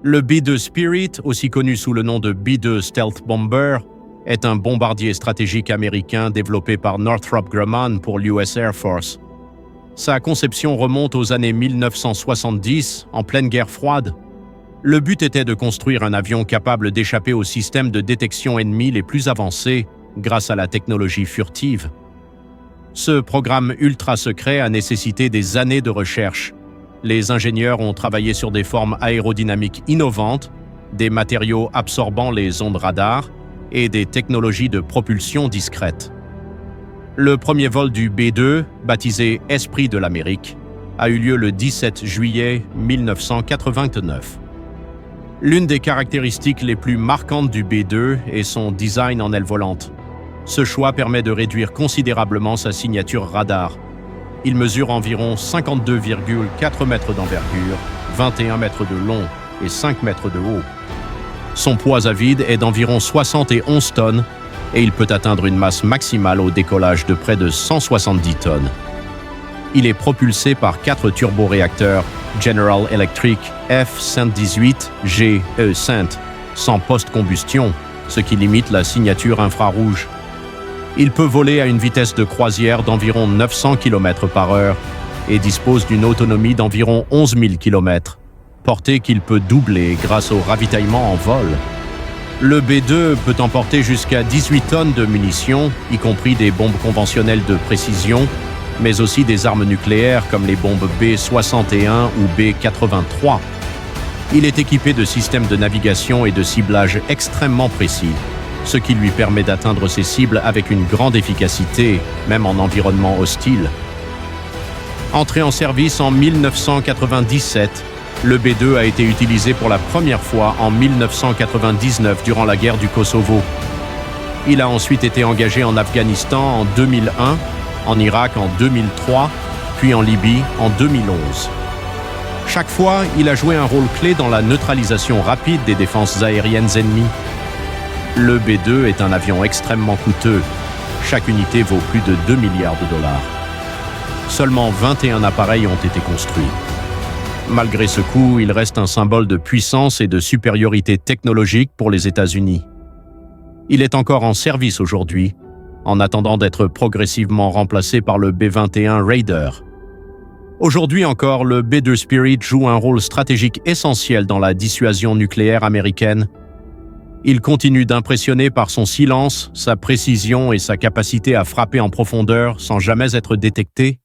Le B-2 Spirit, aussi connu sous le nom de B-2 Stealth Bomber, est un bombardier stratégique américain développé par Northrop Grumman pour l'US Air Force. Sa conception remonte aux années 1970, en pleine guerre froide. Le but était de construire un avion capable d'échapper aux systèmes de détection ennemis les plus avancés grâce à la technologie furtive. Ce programme ultra secret a nécessité des années de recherche. Les ingénieurs ont travaillé sur des formes aérodynamiques innovantes, des matériaux absorbant les ondes radar et des technologies de propulsion discrètes. Le premier vol du B-2, baptisé Esprit de l'Amérique, a eu lieu le 17 juillet 1989. L'une des caractéristiques les plus marquantes du B-2 est son design en aile volante. Ce choix permet de réduire considérablement sa signature radar. Il mesure environ 52,4 mètres d'envergure, 21 mètres de long et 5 mètres de haut. Son poids à vide est d'environ 71 tonnes et il peut atteindre une masse maximale au décollage de près de 170 tonnes. Il est propulsé par 4 turboréacteurs General Electric F-118GE-100 sans post-combustion, ce qui limite la signature infrarouge. Il peut voler à une vitesse de croisière d'environ 900 km/h et dispose d'une autonomie d'environ 11 000 km, portée qu'il peut doubler grâce au ravitaillement en vol. Le B-2 peut emporter jusqu'à 18 tonnes de munitions, y compris des bombes conventionnelles de précision, mais aussi des armes nucléaires comme les bombes B-61 ou B-83. Il est équipé de systèmes de navigation et de ciblage extrêmement précis, ce qui lui permet d'atteindre ses cibles avec une grande efficacité, même en environnement hostile. Entré en service en 1997, le B-2 a été utilisé pour la première fois en 1999 durant la guerre du Kosovo. Il a ensuite été engagé en Afghanistan en 2001, en Irak en 2003, puis en Libye en 2011. Chaque fois, il a joué un rôle clé dans la neutralisation rapide des défenses aériennes ennemies. Le B-2 est un avion extrêmement coûteux. Chaque unité vaut plus de 2 milliards de dollars. Seulement 21 appareils ont été construits. Malgré ce coût, il reste un symbole de puissance et de supériorité technologique pour les États-Unis. Il est encore en service aujourd'hui, en attendant d'être progressivement remplacé par le B-21 Raider. Aujourd'hui encore, le B-2 Spirit joue un rôle stratégique essentiel dans la dissuasion nucléaire américaine. Il continue d'impressionner par son silence, sa précision et sa capacité à frapper en profondeur sans jamais être détecté.